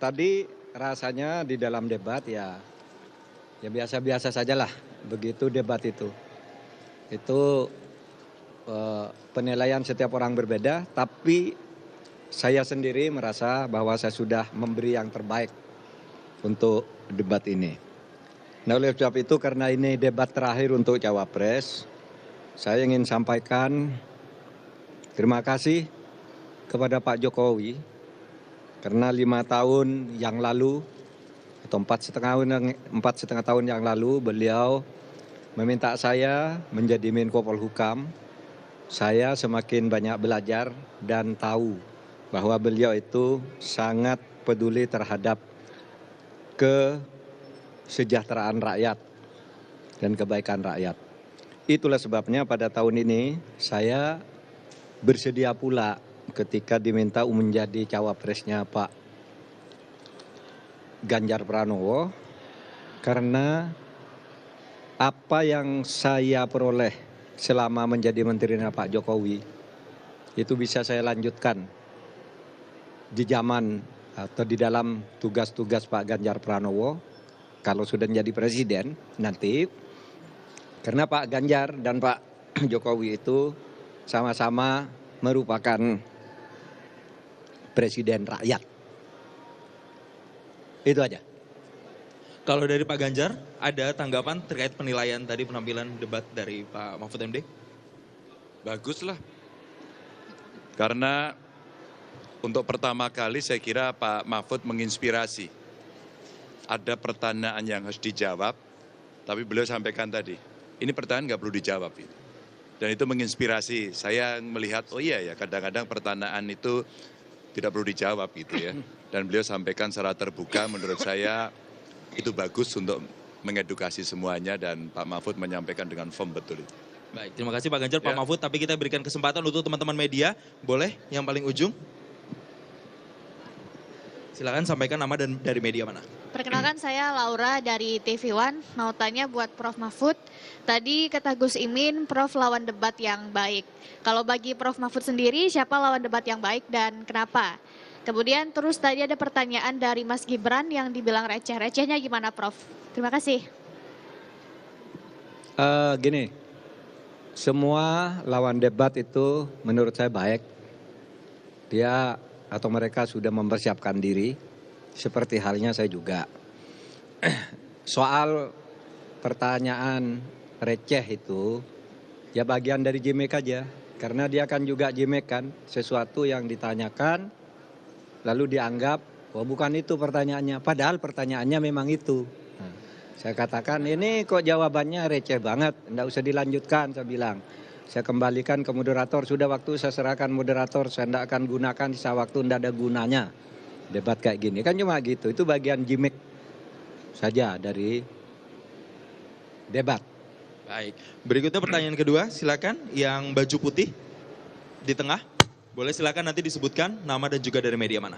Tadi rasanya di dalam debat ya biasa-biasa sajalah begitu debat itu. Itu penilaian setiap orang berbeda, tapi saya sendiri merasa bahwa saya sudah memberi yang terbaik untuk debat ini. Nah, oleh sebab itu karena ini debat terakhir untuk Cawapres, saya ingin sampaikan terima kasih kepada Pak Jokowi karena 5 tahun yang lalu atau 4,5 tahun yang lalu beliau meminta saya menjadi Menko Polhukam. Saya semakin banyak belajar dan tahu bahwa beliau itu sangat peduli terhadap kesejahteraan rakyat dan kebaikan rakyat. Itulah sebabnya pada tahun ini saya bersedia pula ketika diminta menjadi cawapresnya Pak Ganjar Pranowo, karena apa yang saya peroleh selama menjadi menterinya Pak Jokowi itu bisa saya lanjutkan di zaman atau di dalam tugas-tugas Pak Ganjar Pranowo kalau sudah menjadi presiden nanti, karena Pak Ganjar dan Pak Jokowi itu sama-sama merupakan presiden rakyat. Itu aja. Kalau dari Pak Ganjar, ada tanggapan terkait penilaian tadi penampilan debat dari Pak Mahfud MD? Bagus lah. Karena untuk pertama kali saya kira Pak Mahfud menginspirasi. Ada pertanyaan yang harus dijawab, tapi beliau sampaikan tadi, ini pertanyaan nggak perlu dijawab. Dan itu menginspirasi. Saya melihat, oh iya ya kadang-kadang pertanyaan itu tidak perlu dijawab gitu ya. Dan beliau sampaikan secara terbuka, menurut saya itu bagus untuk mengedukasi semuanya dan Pak Mahfud menyampaikan dengan firm betul itu. Baik, terima kasih Pak Ganjar, Pak Mahfud. Tapi kita berikan kesempatan untuk teman-teman media. Boleh yang paling ujung? Silakan sampaikan nama dan dari media mana. Perkenalkan saya Laura dari TV One, mau tanya buat Prof. Mahfud. Tadi kata Gus Imin, Prof lawan debat yang baik. Kalau bagi Prof. Mahfud sendiri, siapa lawan debat yang baik dan kenapa? Kemudian terus tadi ada pertanyaan dari Mas Gibran yang dibilang receh. Recehnya gimana Prof? Terima kasih. Gini, semua lawan debat itu menurut saya baik. Dia atau mereka sudah mempersiapkan diri, seperti halnya saya juga. Soal pertanyaan receh itu, ya bagian dari gimmick aja. Karena dia kan juga gimmick kan, sesuatu yang ditanyakan, lalu dianggap, oh bukan itu pertanyaannya. Padahal pertanyaannya memang itu. Nah, saya katakan ini kok jawabannya receh banget, enggak usah dilanjutkan saya bilang. Saya kembalikan ke moderator, sudah waktu saya serahkan moderator, saya tidak akan gunakan sisa waktu, tidak ada gunanya. Debat kayak gini, kan cuma gitu, itu bagian gimmick saja dari debat. Baik, berikutnya pertanyaan kedua, silakan yang baju putih di tengah. Boleh silakan nanti disebutkan nama dan juga dari media mana.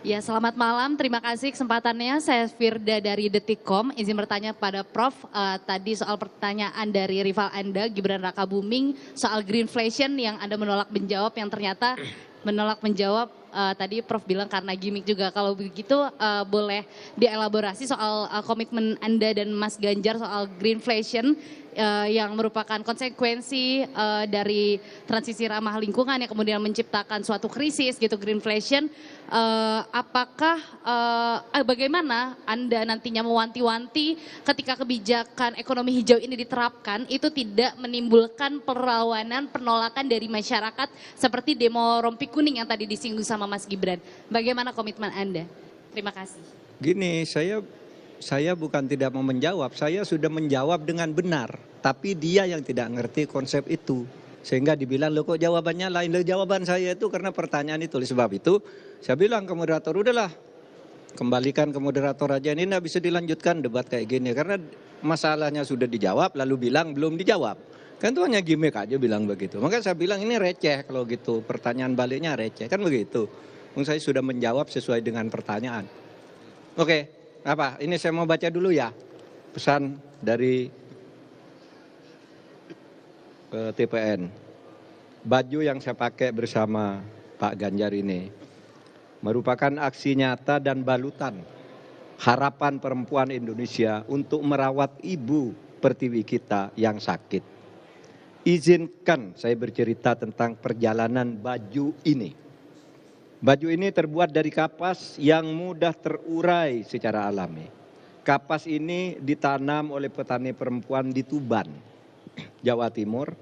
Ya, selamat malam. Terima kasih kesempatannya. Saya Firda dari Detikcom. Izin bertanya kepada Prof. Tadi soal pertanyaan dari rival Anda, Gibran Rakabuming, soal greenflation yang Anda menolak menjawab, yang ternyata menolak menjawab tadi Prof bilang karena gimmick juga. Kalau begitu boleh dielaborasi soal komitmen Anda dan Mas Ganjar soal greenflation yang merupakan konsekuensi dari transisi ramah lingkungan yang kemudian menciptakan suatu krisis gitu, greenflation. Apakah bagaimana Anda nantinya mewanti-wanti ketika kebijakan ekonomi hijau ini diterapkan itu tidak menimbulkan perlawanan, penolakan dari masyarakat seperti demo rompi kuning yang tadi disinggung sama Mas Gibran. Bagaimana komitmen Anda? Terima kasih. Gini, saya bukan tidak mau menjawab, saya sudah menjawab dengan benar. Tapi dia yang tidak ngerti konsep itu. Sehingga dibilang, loh kok jawabannya lain. Loh jawaban saya itu karena pertanyaan itu. Oleh sebab itu, saya bilang ke moderator, udahlah kembalikan ke moderator aja. Ini tidak bisa dilanjutkan debat kayak gini. Karena masalahnya sudah dijawab, lalu bilang belum dijawab. Kan itu hanya gimmick aja bilang begitu. Maka saya bilang ini receh kalau gitu. Pertanyaan baliknya receh, kan begitu. Saya sudah menjawab sesuai dengan pertanyaan. Oke. Apa? Ini saya mau baca dulu ya pesan dari TPN. Baju yang saya pakai bersama Pak Ganjar ini merupakan aksi nyata dan balutan harapan perempuan Indonesia untuk merawat ibu pertiwi kita yang sakit. Izinkan saya bercerita tentang perjalanan baju ini. Baju ini terbuat dari kapas yang mudah terurai secara alami. Kapas ini ditanam oleh petani perempuan di Tuban, Jawa Timur,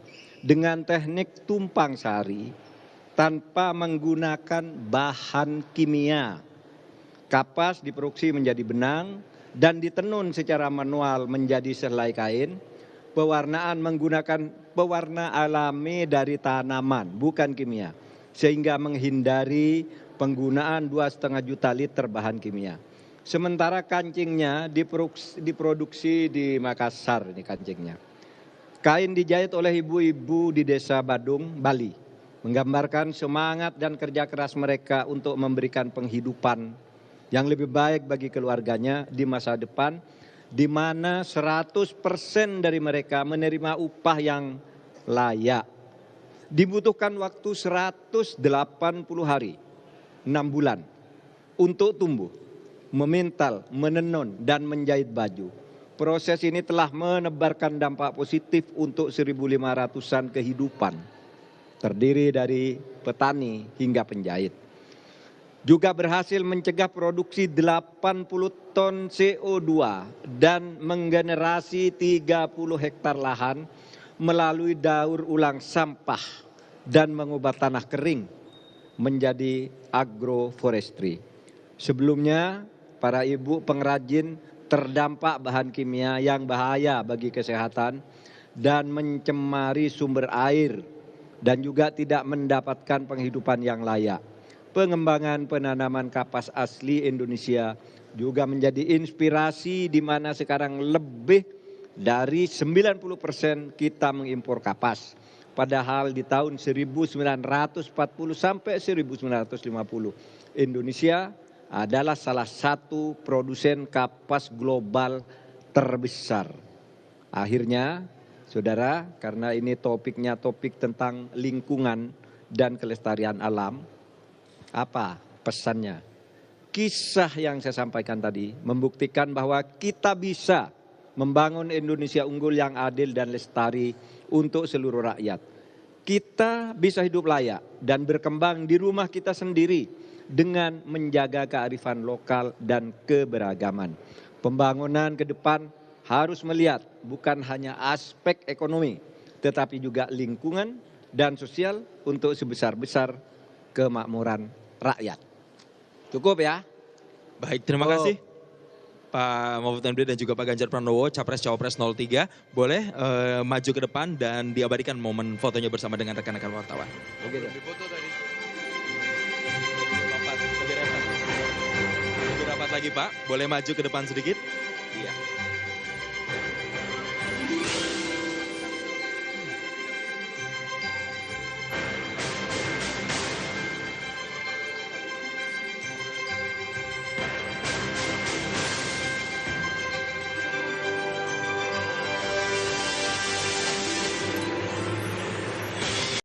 dengan teknik tumpang sari tanpa menggunakan bahan kimia. Kapas diproduksi menjadi benang dan ditenun secara manual menjadi selai kain. Pewarnaan menggunakan pewarna alami dari tanaman, bukan kimia, sehingga menghindari penggunaan 2,5 juta liter bahan kimia. Sementara kancingnya diproduksi di Makassar, ini kancingnya. Kain dijahit oleh ibu-ibu di Desa Badung, Bali, menggambarkan semangat dan kerja keras mereka untuk memberikan penghidupan yang lebih baik bagi keluarganya di masa depan, di mana 100% dari mereka menerima upah yang layak. Dibutuhkan waktu 180 hari, 6 bulan, untuk tumbuh, memintal, menenun, dan menjahit baju. Proses ini telah menebarkan dampak positif untuk 1.500-an kehidupan, terdiri dari petani hingga penjahit. Juga berhasil mencegah produksi 80 ton CO2 dan menggenerasi 30 hektar lahan melalui daur ulang sampah dan mengubah tanah kering menjadi agroforestry. Sebelumnya, para ibu pengrajin terdampak bahan kimia yang bahaya bagi kesehatan dan mencemari sumber air dan juga tidak mendapatkan penghidupan yang layak. Pengembangan penanaman kapas asli Indonesia juga menjadi inspirasi di mana sekarang lebih dari 90% kita mengimpor kapas. Padahal di tahun 1940 sampai 1950 Indonesia adalah salah satu produsen kapas global terbesar. Akhirnya, saudara, karena ini topiknya topik tentang lingkungan dan kelestarian alam, apa pesannya? Kisah yang saya sampaikan tadi membuktikan bahwa kita bisa membangun Indonesia unggul yang adil dan lestari untuk seluruh rakyat. Kita bisa hidup layak dan berkembang di rumah kita sendiri dengan menjaga kearifan lokal dan keberagaman. Pembangunan ke depan harus melihat bukan hanya aspek ekonomi, tetapi juga lingkungan dan sosial untuk sebesar-besar kemakmuran rakyat. Cukup ya? Baik, terima kasih Pak Mahfud MD dan juga Pak Ganjar Pranowo, Capres-Cawapres 03. Boleh maju ke depan dan diabadikan momen fotonya bersama dengan rekan-rekan wartawan. Oke. Lebih rapat lagi Pak, boleh maju ke depan sedikit? Iya.